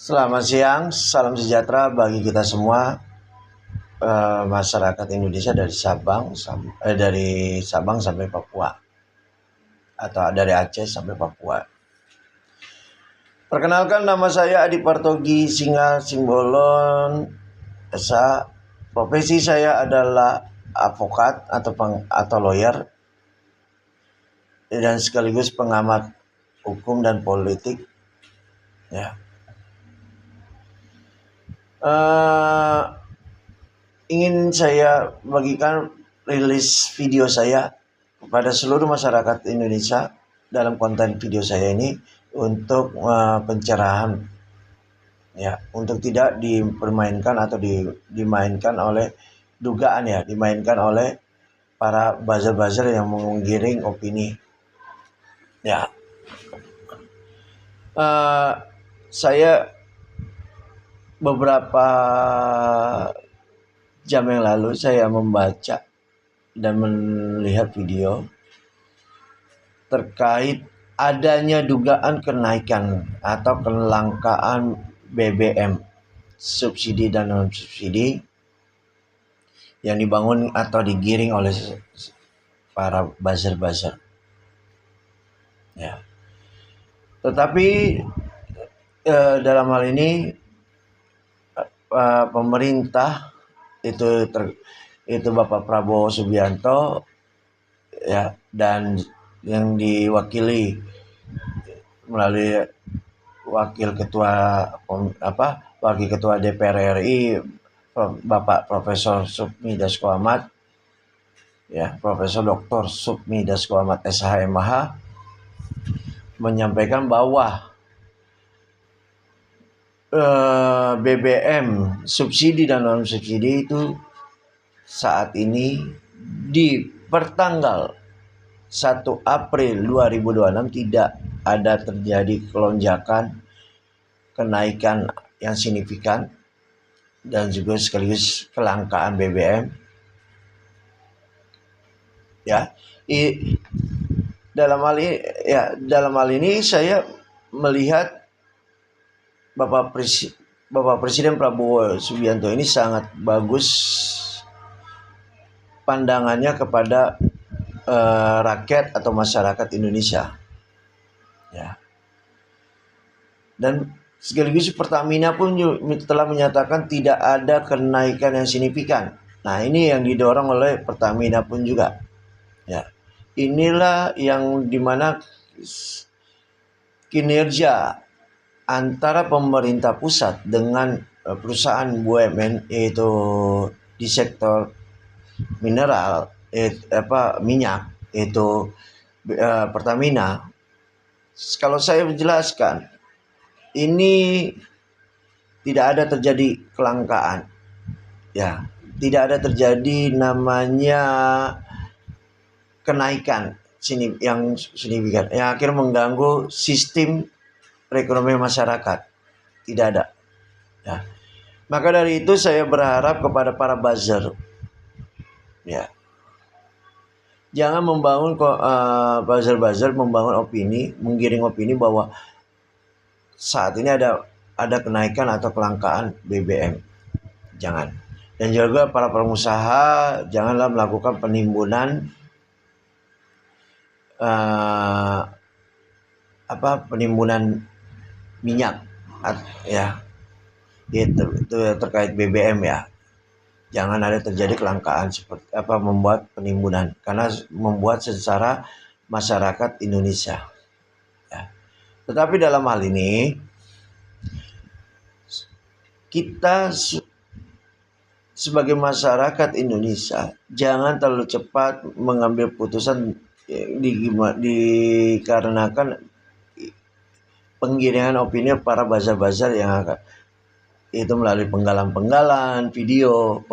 Selamat siang, salam sejahtera bagi kita semua, masyarakat Indonesia dari Sabang sampai Papua atau dari Aceh sampai Papua. Perkenalkan, nama saya Adi Partogi Singa Simbolon Esa. Profesi saya adalah advokat atau lawyer dan sekaligus pengamat hukum dan politik. Ya. Ingin saya bagikan rilis video saya kepada seluruh masyarakat Indonesia dalam konten video saya ini untuk pencerahan, ya, untuk tidak dipermainkan atau dimainkan oleh dimainkan oleh para buzzer-buzzer yang menggiring opini. Ya, saya beberapa jam yang lalu saya membaca dan melihat video terkait adanya dugaan kenaikan atau kelangkaan BBM subsidi dan non subsidi yang dibangun atau digiring oleh para buzzer-buzzer. Ya. Tetapi dalam hal ini pemerintah itu Bapak Prabowo Subianto, ya, dan yang diwakili melalui wakil ketua DPR RI Bapak Profesor Sukmi Dasko Ahmad, ya, Profesor Dr. Sukmi Dasko Ahmad SHMH, menyampaikan bahwa BBM subsidi dan non subsidi itu saat ini di pertanggal 1 April 2026 tidak ada terjadi kelonjakan kenaikan yang signifikan dan juga sekaligus kelangkaan BBM. Ya, dalam hal ini saya melihat Bapak Presiden Prabowo Subianto ini sangat bagus pandangannya kepada rakyat atau masyarakat Indonesia, ya. Dan sekaligus Pertamina pun telah menyatakan tidak ada kenaikan yang signifikan. Nah, ini yang didorong oleh Pertamina pun juga, ya. Inilah yang dimana kinerja antara pemerintah pusat dengan perusahaan BUMN, yaitu di sektor mineral, minyak, yaitu Pertamina. Kalau saya menjelaskan, ini tidak ada terjadi kelangkaan, ya, tidak ada terjadi namanya kenaikan yang signifikan yang akhirnya mengganggu sistem perekonomian masyarakat. Tidak ada, ya. Maka dari itu saya berharap kepada para buzzer, ya, jangan membangun buzzer-buzzer membangun opini, menggiring opini bahwa saat ini ada kenaikan atau kelangkaan BBM. Jangan. Dan juga para pengusaha janganlah melakukan penimbunan penimbunan minyak, ya, itu terkait BBM, ya. Jangan ada terjadi kelangkaan seperti membuat penimbunan, karena membuat secara masyarakat Indonesia, ya. Tetapi dalam hal ini kita sebagai masyarakat Indonesia jangan terlalu cepat mengambil putusan dikarenakan penggiringan opini para buzzer-buzzer yang itu melalui penggalan video,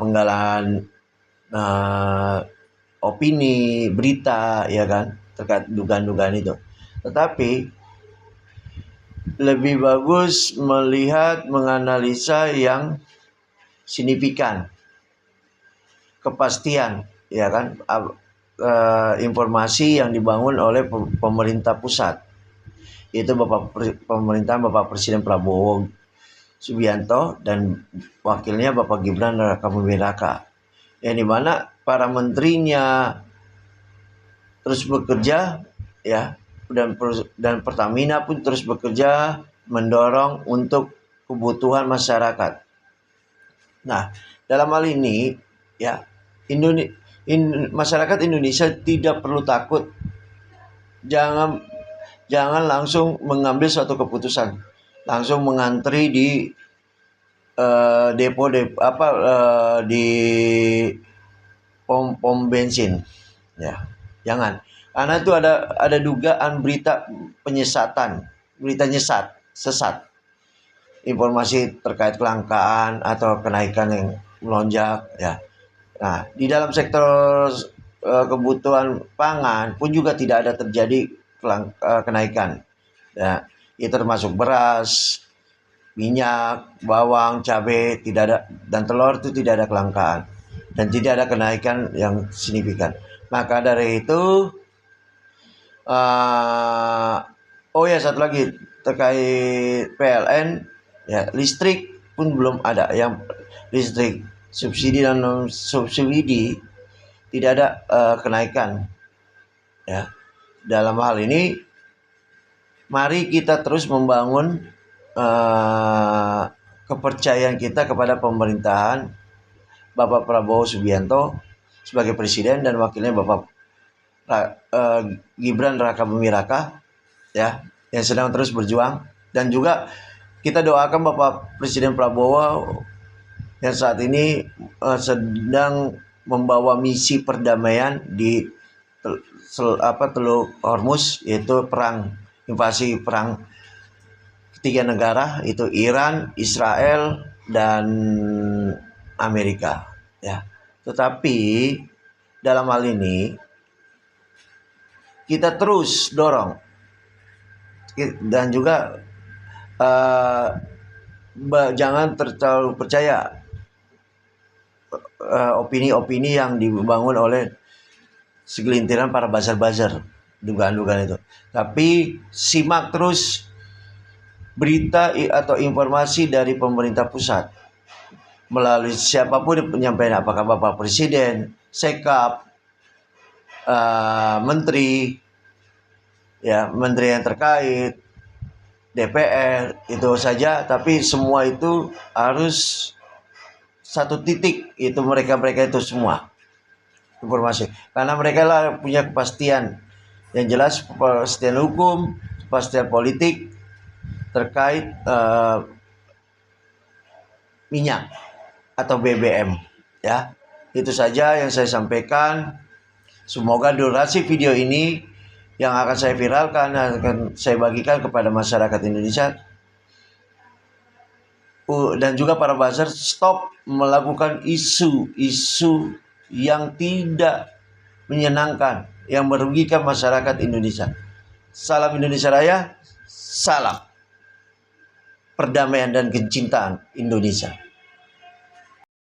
penggalan opini, berita, ya kan, terkait dugaan-dugaan itu. Tetapi lebih bagus melihat, menganalisa yang signifikan, kepastian, ya kan, informasi yang dibangun oleh pemerintah pusat, yaitu pemerintahan Bapak Presiden Prabowo Subianto dan wakilnya Bapak Gibran Raka Buming Raka, yang dimana para menterinya terus bekerja ya, dan Pertamina pun terus bekerja mendorong untuk kebutuhan masyarakat. Nah, dalam hal ini ya, masyarakat Indonesia tidak perlu takut. Jangan langsung mengambil suatu keputusan, langsung mengantri di di pom bensin ya, jangan, karena itu ada dugaan berita sesat, informasi terkait kelangkaan atau kenaikan yang melonjak ya. Nah, di dalam sektor kebutuhan pangan pun juga tidak ada terjadi kenaikan ya, itu termasuk beras, minyak, bawang, cabai, tidak ada, dan telur itu tidak ada kelangkaan dan tidak ada kenaikan yang signifikan. Maka dari itu satu lagi terkait PLN ya, listrik pun belum ada, yang listrik subsidi dan non subsidi tidak ada kenaikan ya. Dalam hal ini mari kita terus membangun kepercayaan kita kepada pemerintahan Bapak Prabowo Subianto sebagai presiden dan wakilnya Bapak Gibran Raka Buming Raka ya, yang sedang terus berjuang. Dan juga kita doakan Bapak Presiden Prabowo yang saat ini sedang membawa misi perdamaian di Teluk Hormuz, yaitu invasi perang ketiga negara, itu Iran, Israel, dan Amerika ya. Tetapi dalam hal ini kita terus dorong dan juga jangan terlalu percaya opini-opini yang dibangun oleh segelintiran para buzzer-buzzer, dugaan-dugaan itu. Tapi simak terus berita atau informasi dari pemerintah pusat melalui siapapun yang penyampaian, apakah Bapak Presiden, Sekap, menteri ya, menteri yang terkait, DPR, itu saja. Tapi semua itu harus satu titik, itu mereka itu semua informasi, karena mereka lah punya kepastian yang jelas, kepastian hukum, kepastian politik terkait minyak atau BBM ya. Itu saja yang saya sampaikan. Semoga durasi video ini yang akan saya viralkan dan akan saya bagikan kepada masyarakat Indonesia, dan juga para buzzer, stop melakukan isu-isu yang tidak menyenangkan, yang merugikan masyarakat Indonesia. Salam Indonesia Raya, salam perdamaian dan kecintaan Indonesia.